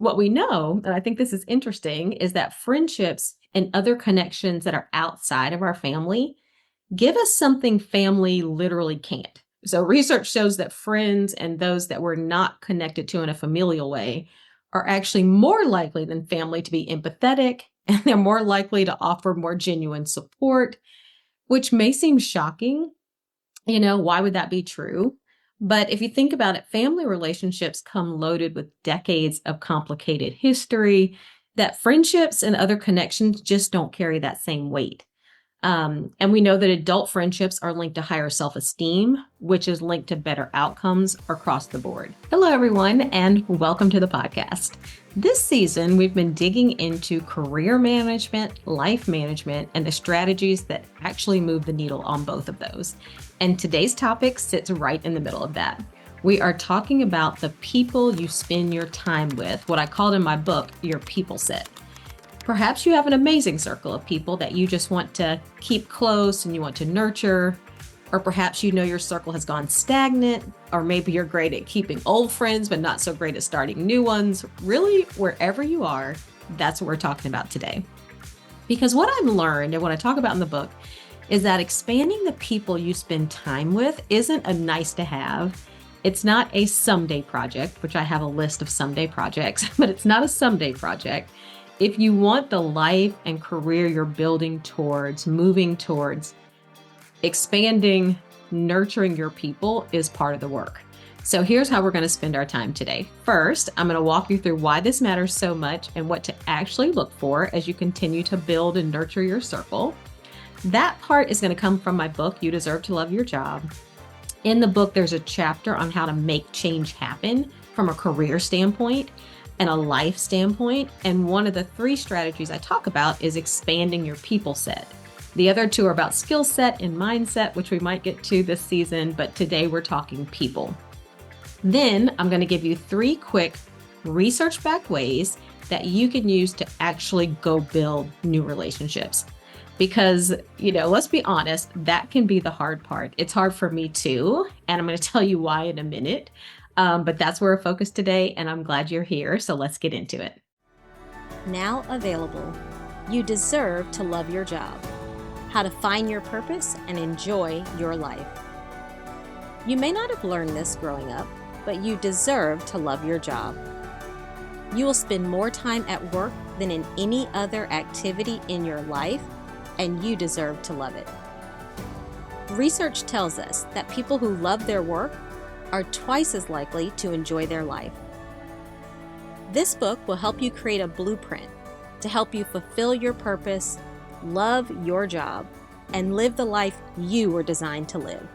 What we know, and I think this is interesting, is that friendships and other connections that are outside of our family give us something family literally can't. So, research shows that friends and those that we're not connected to in a familial way are actually more likely than family to be empathetic, and they're more likely to offer more genuine support, which may seem shocking. Why would that be true? But if you think about it, family relationships come loaded with decades of complicated history that friendships and other connections just don't carry that same weight. And we know that adult friendships are linked to higher self-esteem, which is linked to better outcomes across the board. Hello, everyone, and welcome to the podcast. This season, we've been digging into career management, life management, and the strategies that actually move the needle on both of those. And today's topic sits right in the middle of that. We are talking about the people you spend your time with, what I called in my book, your people set. Perhaps you have an amazing circle of people that you just want to keep close and you want to nurture, or perhaps your circle has gone stagnant, or maybe you're great at keeping old friends but not so great at starting new ones. Really, wherever you are, that's what we're talking about today. Because what I've learned and what I talk about in the book is that expanding the people you spend time with isn't a nice to have. It's not a someday project, which I have a list of someday projects, but it's not a someday project. If you want the life and career you're building towards, moving towards, expanding, nurturing your people is part of the work. So here's how we're going to spend our time today. First, I'm going to walk you through why this matters so much and what to actually look for as you continue to build and nurture your circle. That part is going to come from my book, You Deserve to Love Your Job. In the book, there's a chapter on how to make change happen from a career standpoint and a life standpoint. And one of the 3 strategies I talk about is expanding your people set. The other 2 are about skill set and mindset, which we might get to this season, but today we're talking people. Then I'm going to give you 3 quick research-backed ways that you can use to actually go build new relationships. Because, let's be honest, that can be the hard part. It's hard for me too, and I'm going to tell you why in a minute. But that's where we're focused today, and I'm glad you're here, so let's get into it. Now available, You Deserve to Love Your Job. How to find your purpose and enjoy your life. You may not have learned this growing up, but you deserve to love your job. You will spend more time at work than in any other activity in your life, and you deserve to love it. Research tells us that people who love their work are twice as likely to enjoy their life. This book will help you create a blueprint to help you fulfill your purpose, love your job, and live the life you were designed to live.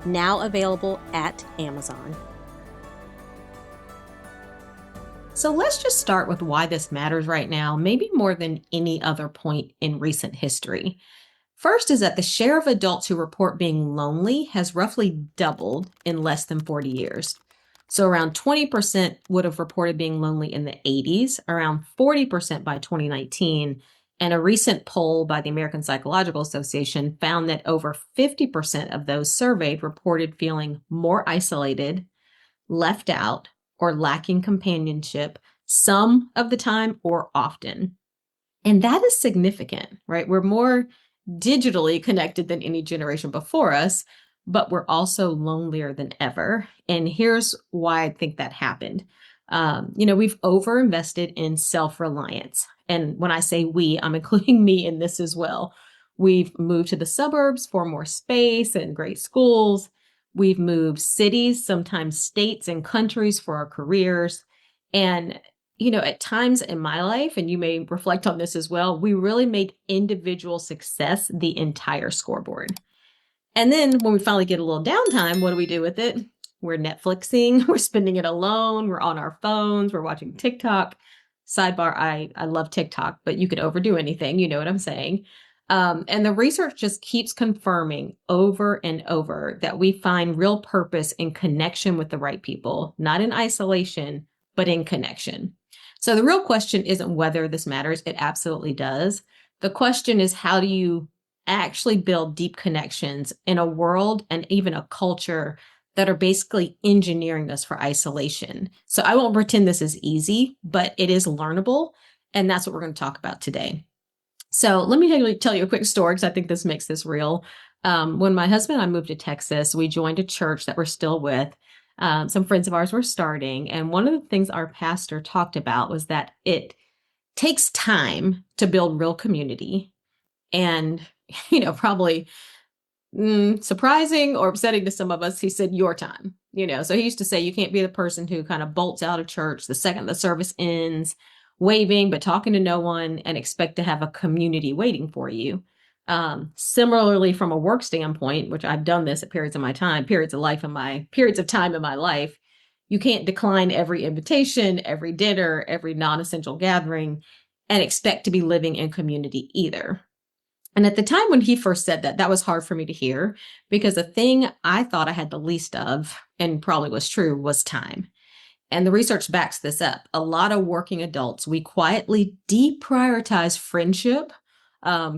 Now available at Amazon. So let's just start with why this matters right now, maybe more than any other point in recent history. First is that the share of adults who report being lonely has roughly doubled in less than 40 years. So around 20% would have reported being lonely in the 80s, around 40% by 2019, and a recent poll by the American Psychological Association found that over 50% of those surveyed reported feeling more isolated, left out, or lacking companionship some of the time or often. And that is significant, right? We're more digitally connected than any generation before us, but we're also lonelier than ever. And here's why I think that happened. We've overinvested in self-reliance. And when I say we, I'm including me in this as well. We've moved to the suburbs for more space and great schools. We've moved cities, sometimes states and countries for our careers. And at times in my life, and you may reflect on this as well, we really made individual success the entire scoreboard. And then when we finally get a little downtime, what do we do with it? We're Netflixing, we're spending it alone, we're on our phones, we're watching TikTok. Sidebar, I love TikTok, but you could overdo anything, you know what I'm saying. And the research just keeps confirming over and over that we find real purpose in connection with the right people, not in isolation, but in connection. So the real question isn't whether this matters. It absolutely does. The question is, how do you actually build deep connections in a world and even a culture that are basically engineering us for isolation. So I won't pretend this is easy, but it is learnable. And that's what we're going to talk about today. So let me tell you a quick story because I think this makes this real. When my husband and I moved to Texas, we joined a church that we're still with. Some friends of ours were starting. And one of the things our pastor talked about was that it takes time to build real community. And, probably surprising or upsetting to some of us, he said, your time. So he used to say, you can't be the person who kind of bolts out of church the second the service ends, waving, but talking to no one, and expect to have a community waiting for you. Similarly, from a work standpoint, which I've done this at periods of time in my life, you can't decline every invitation, every dinner, every non-essential gathering, and expect to be living in community either. And at the time when he first said that, that was hard for me to hear because the thing I thought I had the least of, and probably was true, was time. And the research backs this up. A lot of working adults, we quietly deprioritize friendship,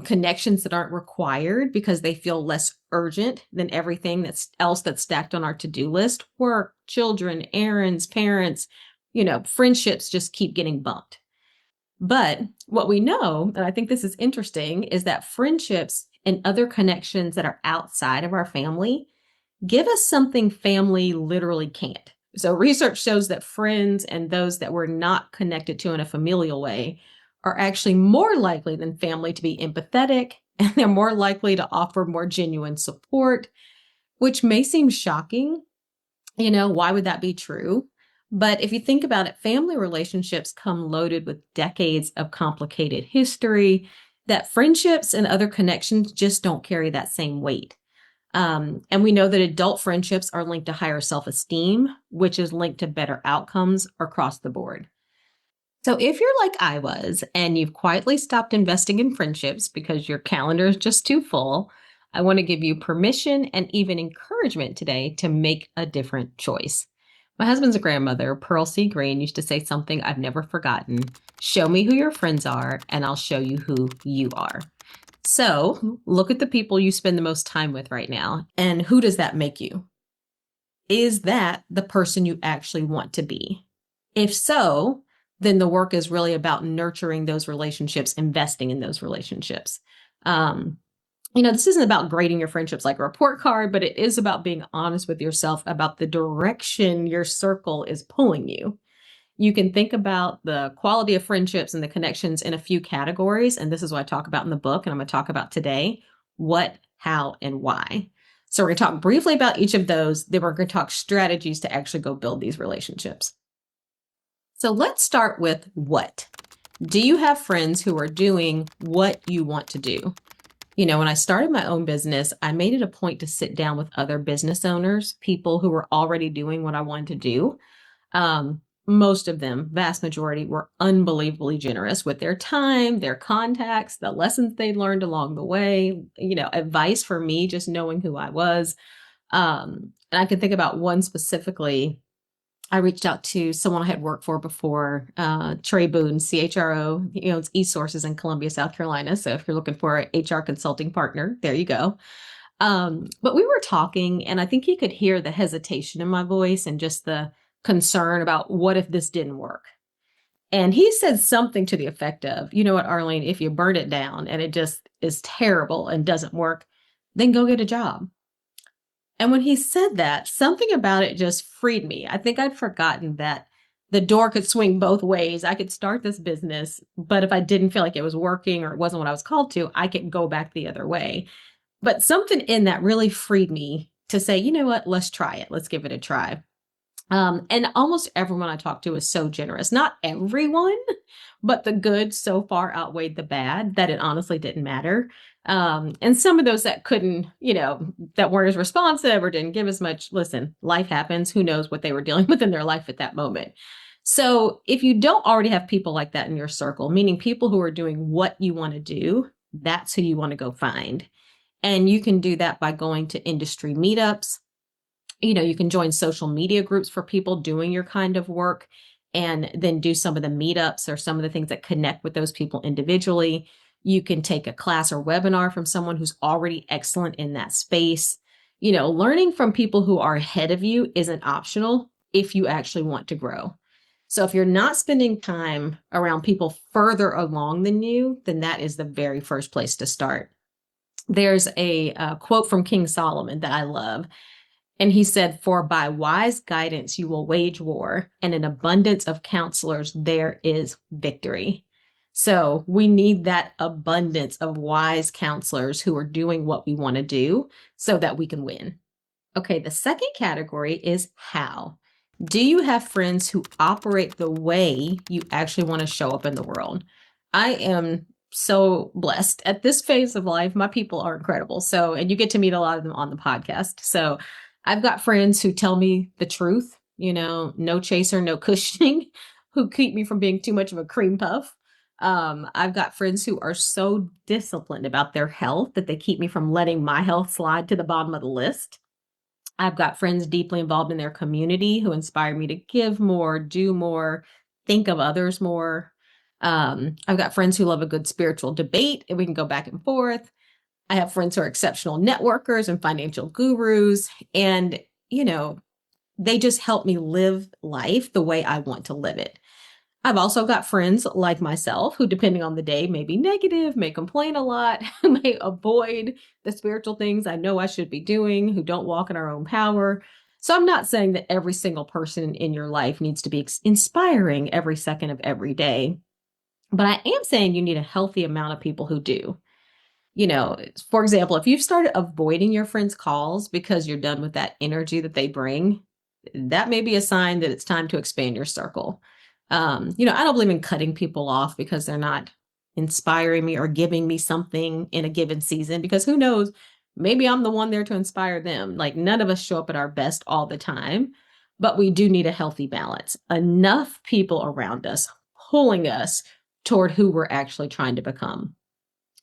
connections that aren't required because they feel less urgent than everything that's stacked on our to-do list. Work, children, errands, parents, friendships just keep getting bumped. But what we know, and I think this is interesting, is that friendships and other connections that are outside of our family give us something family literally can't. So research shows that friends and those that we're not connected to in a familial way are actually more likely than family to be empathetic, and they're more likely to offer more genuine support, which may seem shocking. Why would that be true? But if you think about it, family relationships come loaded with decades of complicated history that friendships and other connections just don't carry that same weight. And we know that adult friendships are linked to higher self-esteem, which is linked to better outcomes across the board. So if you're like I was, and you've quietly stopped investing in friendships because your calendar is just too full, I want to give you permission and even encouragement today to make a different choice. My husband's grandmother, Pearl C. Green, used to say something I've never forgotten. Show me who your friends are, and I'll show you who you are. So look at the people you spend the most time with right now, and who does that make you? Is that the person you actually want to be? If so, then the work is really about nurturing those relationships, investing in those relationships. This isn't about grading your friendships like a report card, but it is about being honest with yourself about the direction your circle is pulling you. You can think about the quality of friendships and the connections in a few categories. And this is what I talk about in the book, and I'm going to talk about today: what, how, and why. So we're going to talk briefly about each of those. Then we're going to talk strategies to actually go build these relationships. So let's start with what. Do you have friends who are doing what you want to do? When I started my own business, I made it a point to sit down with other business owners, people who were already doing what I wanted to do. Most of them, vast majority, were unbelievably generous with their time, their contacts, the lessons they learned along the way, advice for me, just knowing who I was. And I can think about one specifically. I reached out to someone I had worked for before, Trey Boone, CHRO. He owns eSources in Columbia, South Carolina. So if you're looking for an HR consulting partner, there you go. But we were talking, and I think he could hear the hesitation in my voice and just the concern about what if this didn't work. And he said something to the effect of, you know what, Arlene, if you burn it down and it just is terrible and doesn't work, then go get a job. And when he said that, something about it just freed me. I think I'd forgotten that the door could swing both ways. I could start this business, but if I didn't feel like it was working or it wasn't what I was called to, I could go back the other way. But something in that really freed me to say, you know what, let's try it. Let's give it a try. And almost everyone I talked to is so generous. Not everyone, but the good so far outweighed the bad that it honestly didn't matter. And some of those that couldn't, that weren't as responsive or didn't give as much, listen, life happens. Who knows what they were dealing with in their life at that moment. So if you don't already have people like that in your circle, meaning people who are doing what you want to do, that's who you want to go find. And you can do that by going to industry meetups. You can join social media groups for people doing your kind of work, and then do some of the meetups or some of the things that connect with those people individually. You can take a class or webinar from someone who's already excellent in that space. Learning from people who are ahead of you isn't optional if you actually want to grow. So if you're not spending time around people further along than you, then that is the very first place to start. There's a quote from King Solomon that I love. And he said, "For by wise guidance you will wage war, and an abundance of counselors there is victory." So we need that abundance of wise counselors who are doing what we want to do so that we can win. Okay, the second category is how. Do you have friends who operate the way you actually want to show up in the world? I am so blessed at this phase of life. My people are incredible. So, and you get to meet a lot of them on the podcast. So, I've got friends who tell me the truth, no chaser, no cushioning, who keep me from being too much of a cream puff. I've got friends who are so disciplined about their health that they keep me from letting my health slide to the bottom of the list. I've got friends deeply involved in their community who inspire me to give more, do more, think of others more. I've got friends who love a good spiritual debate and we can go back and forth. I have friends who are exceptional networkers and financial gurus. And, they just help me live life the way I want to live it. I've also got friends like myself who, depending on the day, may be negative, may complain a lot, may avoid the spiritual things I know I should be doing, who don't walk in our own power. So I'm not saying that every single person in your life needs to be inspiring every second of every day, but I am saying you need a healthy amount of people who do. For example, if you've started avoiding your friends' calls because you're done with that energy that they bring, that may be a sign that it's time to expand your circle. I don't believe in cutting people off because they're not inspiring me or giving me something in a given season, because who knows, maybe I'm the one there to inspire them. Like, none of us show up at our best all the time, but we do need a healthy balance. Enough people around us pulling us toward who we're actually trying to become.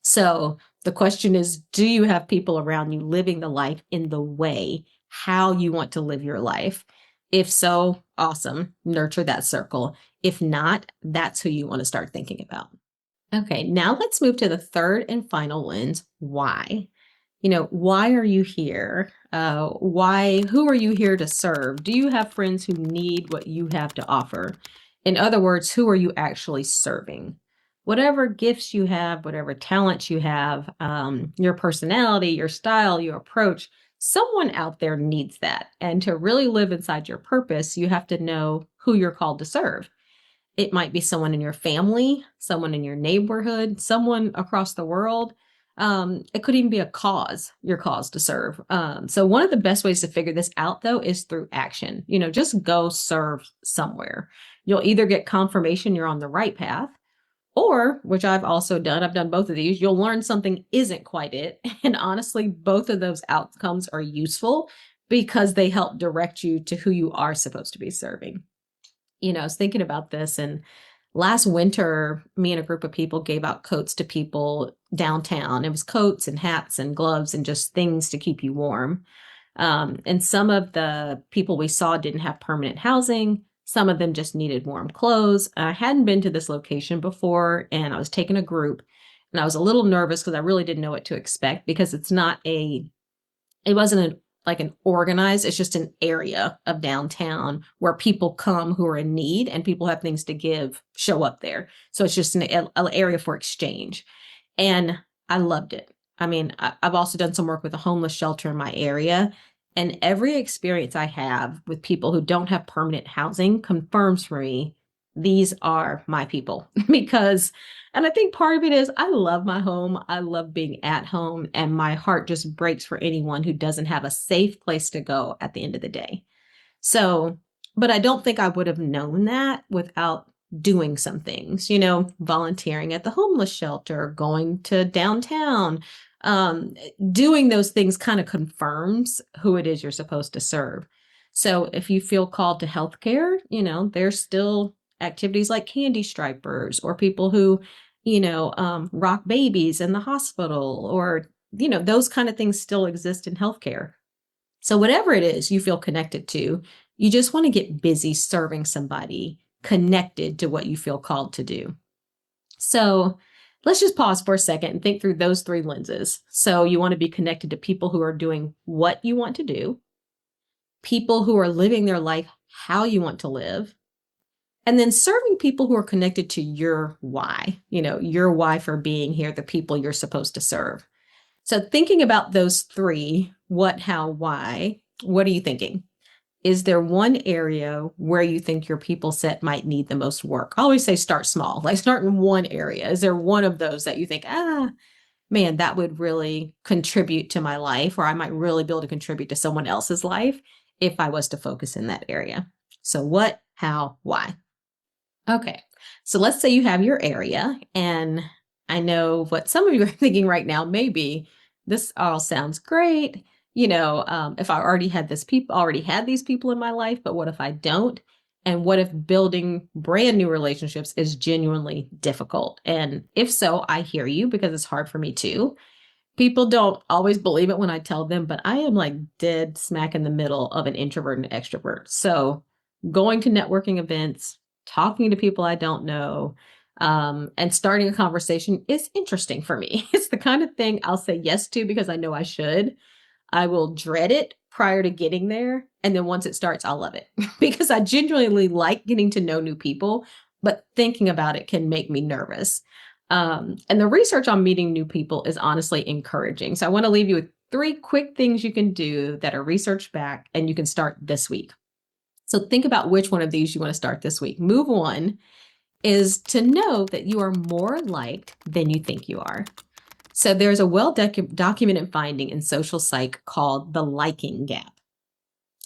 So the question is, do you have people around you living the life in the way how you want to live your life? If so, awesome. Nurture that circle. If not, that's who you want to start thinking about. Okay, now let's move to the third and final lens, why. Why are you here? Who are you here to serve? Do you have friends who need what you have to offer? In other words, who are you actually serving? Whatever gifts you have, whatever talents you have, your personality, your style, your approach, someone out there needs that. And to really live inside your purpose, you have to know who you're called to serve. It might be someone in your family, someone in your neighborhood, someone across the world. It could even be a cause, your cause to serve. So one of the best ways to figure this out, though, is through action. Just go serve somewhere. You'll either get confirmation you're on the right path, or, which I've also done, I've done both of these, you'll learn something isn't quite it. And honestly, both of those outcomes are useful because they help direct you to who you are supposed to be serving. I was thinking about this, and last winter, me and a group of people gave out coats to people downtown. It was coats and hats and gloves and just things to keep you warm. And some of the people we saw didn't have permanent housing. Some of them just needed warm clothes. I hadn't been to this location before, and I was taking a group, and I was a little nervous because I really didn't know what to expect, because it wasn't like an organized, it's just an area of downtown where people come who are in need and people have things to give, show up there. So it's just an area for exchange. And I loved it. I mean, I've also done some work with a homeless shelter in my area. And every experience I have with people who don't have permanent housing confirms for me these are my people. And I think part of it is I love my home. I love being at home, and my heart just breaks for anyone who doesn't have a safe place to go at the end of the day. So, but I don't think I would have known that without doing some things, volunteering at the homeless shelter, going to downtown, doing those things kind of confirms who it is you're supposed to serve. So if you feel called to healthcare, there's still activities like candy stripers, or people who, rock babies in the hospital, or, those kind of things still exist in healthcare. So whatever it is you feel connected to, you just want to get busy serving somebody connected to what you feel called to do. So Let's just pause for a second and think through those three lenses. So you want to be connected to people who are doing what you want to do, people who are living their life how you want to live, and then serving people who are connected to your why, your why for being here, the people you're supposed to serve. So thinking about those three, what, how, why, what are you thinking? Is there one area where you think your people set might need the most work? I always say start small, like start in one area. Is there one of those that you think, man, that would really contribute to my life, or I might really be able to contribute to someone else's life if I was to focus in that area? So what, how, why? Okay, so let's say you have your area, and I know what some of you are thinking right now. Maybe this all sounds great. If I already had these people in my life, but what if I don't? And what if building brand new relationships is genuinely difficult? And if so, I hear you, because it's hard for me too. People don't always believe it when I tell them, but I am like dead smack in the middle of an introvert and extrovert. So going to networking events, talking to people I don't know, and starting a conversation is interesting for me. It's the kind of thing I'll say yes to because I know I should. I will dread it prior to getting there. And then once it starts, I'll love it because I genuinely like getting to know new people, but thinking about it can make me nervous. And the research on meeting new people is honestly encouraging. So I want to leave you with 3 quick things you can do that are research backed and you can start this week. So think about which one of these you want to start this week. Move 1 is to know that you are more liked than you think you are. So there's a well-documented finding in social psych called the liking gap.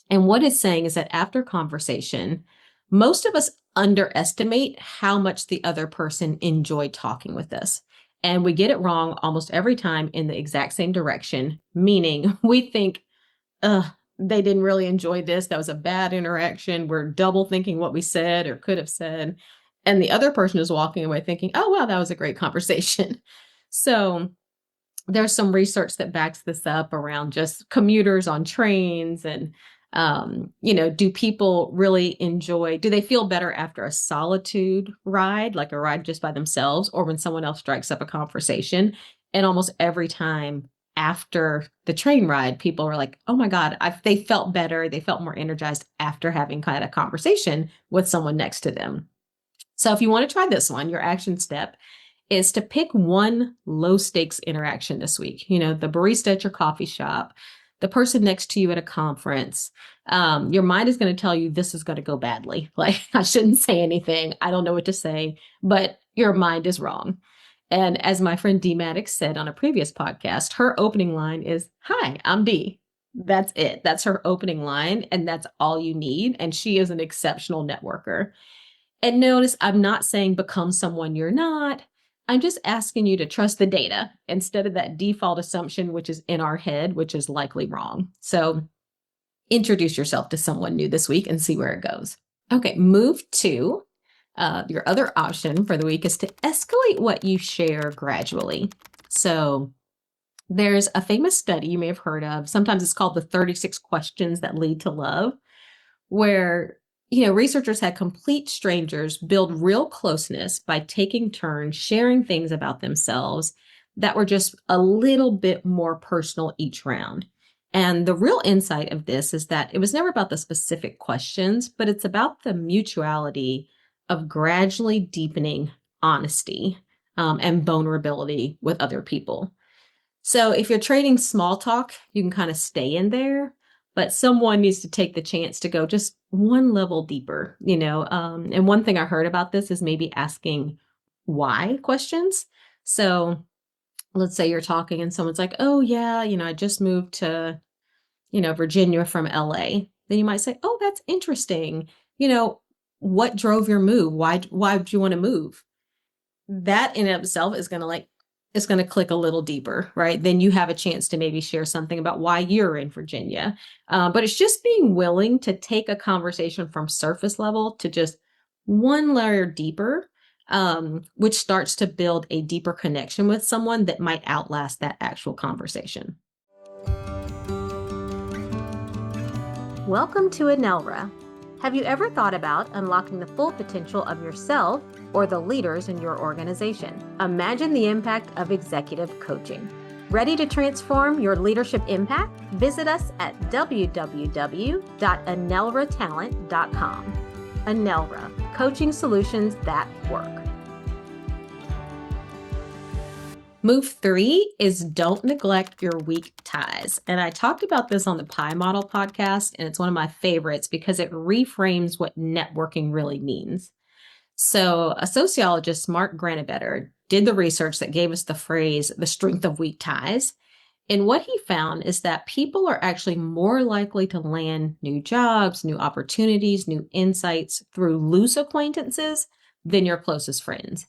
And what it's saying is that after conversation, most of us underestimate how much the other person enjoyed talking with us. And we get it wrong almost every time in the exact same direction, meaning we think, they didn't really enjoy this. That was a bad interaction. We're double thinking what we said or could have said. And the other person is walking away thinking, oh, wow, that was a great conversation. So there's some research that backs this up around just commuters on trains and, do people really do they feel better after a solitude ride, like a ride just by themselves, or when someone else strikes up a conversation? And almost every time after the train ride, people were like, oh my God, they felt better. They felt more energized after having kind of a conversation with someone next to them. So if you want to try this one, your action step is to pick one low stakes interaction this week. The barista at your coffee shop, the person next to you at a conference. Your mind is going to tell you this is going to go badly. Like, I shouldn't say anything. I don't know what to say, but your mind is wrong. And as my friend Dee Maddox said on a previous podcast, her opening line is, "Hi, I'm Dee." That's it. That's her opening line. And that's all you need. And she is an exceptional networker. And notice I'm not saying become someone you're not. I'm just asking you to trust the data instead of that default assumption, which is in our head, which is likely wrong. So introduce yourself to someone new this week and see where it goes. Okay, move 2. Your other option for the week is to escalate what you share gradually. So there's a famous study you may have heard of. Sometimes it's called the 36 questions that lead to love, where researchers had complete strangers build real closeness by taking turns sharing things about themselves that were just a little bit more personal each round. And the real insight of this is that it was never about the specific questions, but it's about the mutuality of gradually deepening honesty and vulnerability with other people. So if you're trading small talk, you can kind of stay in there, but someone needs to take the chance to go just one level deeper, and one thing I heard about this is maybe asking why questions. So let's say you're talking and someone's like, oh yeah, I just moved to, Virginia from LA. Then you might say, oh, that's interesting. What drove your move? Why did you want to move? That in itself is going to it's going to click a little deeper, right? Then you have a chance to maybe share something about why you're in Virginia. But it's just being willing to take a conversation from surface level to just one layer deeper, which starts to build a deeper connection with someone that might outlast that actual conversation. Welcome to Enelra. Have you ever thought about unlocking the full potential of yourself or the leaders in your organization? Imagine the impact of executive coaching. Ready to transform your leadership impact? Visit us at www.enelratalent.com. Enelra, coaching solutions that work. Move 3 is don't neglect your weak ties. And I talked about this on the Pie Model podcast, and it's one of my favorites because it reframes what networking really means. So a sociologist, Mark Granovetter, did the research that gave us the phrase, the strength of weak ties. And what he found is that people are actually more likely to land new jobs, new opportunities, new insights through loose acquaintances than your closest friends.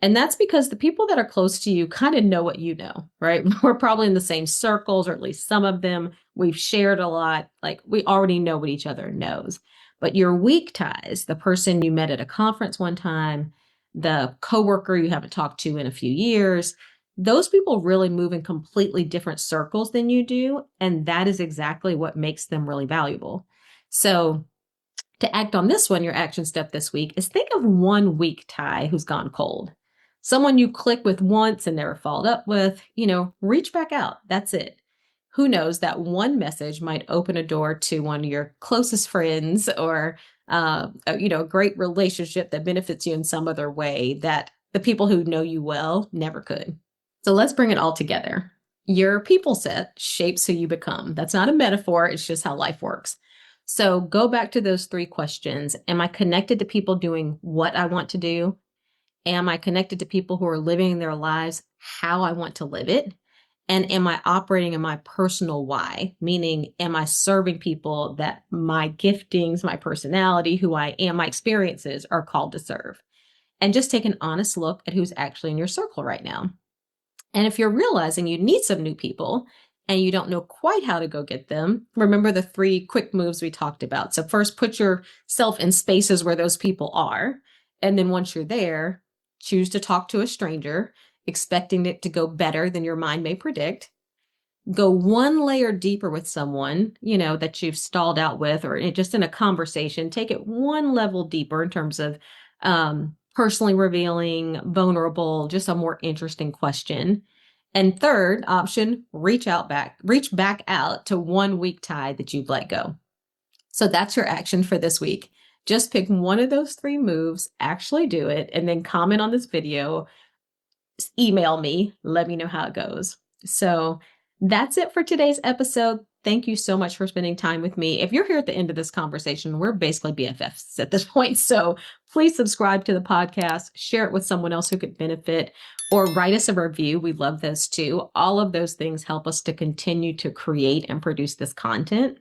And that's because the people that are close to you kind of know what you know, right? We're probably in the same circles, or at least some of them. We've shared a lot. Like, we already know what each other knows. But your weak ties, the person you met at a conference one time, the coworker you haven't talked to in a few years, those people really move in completely different circles than you do. And that is exactly what makes them really valuable. So to act on this one, your action step this week is think of one weak tie who's gone cold. Someone you click with once and never followed up with, reach back out. That's it. Who knows, that one message might open a door to one of your closest friends, or, a great relationship that benefits you in some other way that the people who know you well never could. So let's bring it all together. Your people set shapes who you become. That's not a metaphor. It's just how life works. So go back to those 3 questions. Am I connected to people doing what I want to do? Am I connected to people who are living their lives how I want to live it? And am I operating in my personal why? Meaning, am I serving people that my giftings, my personality, who I am, my experiences are called to serve? And just take an honest look at who's actually in your circle right now. And if you're realizing you need some new people and you don't know quite how to go get them, remember the 3 quick moves we talked about. So first, put yourself in spaces where those people are. And then once you're there, choose to talk to a stranger, expecting it to go better than your mind may predict. Go one layer deeper with someone, that you've stalled out with, or just in a conversation. Take it one level deeper in terms of personally revealing, vulnerable, just a more interesting question. And third option, reach back out to one weak tie that you've let go. So that's your action for this week. Just pick one of those 3 moves, actually do it, and then comment on this video, email me, let me know how it goes. So that's it for today's episode. Thank you so much for spending time with me. If you're here at the end of this conversation, we're basically BFFs at this point. So please subscribe to the podcast, share it with someone else who could benefit, or write us a review. We love those too. All of those things help us to continue to create and produce this content.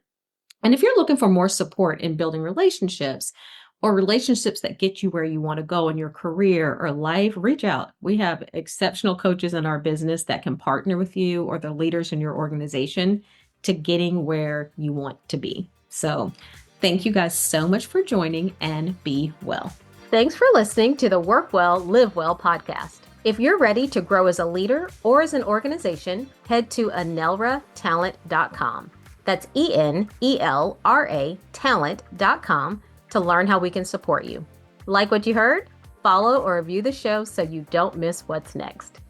And if you're looking for more support in building relationships, or relationships that get you where you want to go in your career or life, reach out. We have exceptional coaches in our business that can partner with you or the leaders in your organization to getting where you want to be. So thank you guys so much for joining, and be well. Thanks for listening to the Work Well, Live Well podcast. If you're ready to grow as a leader or as an organization, head to enelratalent.com. That's ENELRA talent.com to learn how we can support you. Like what you heard? Follow or review the show so you don't miss what's next.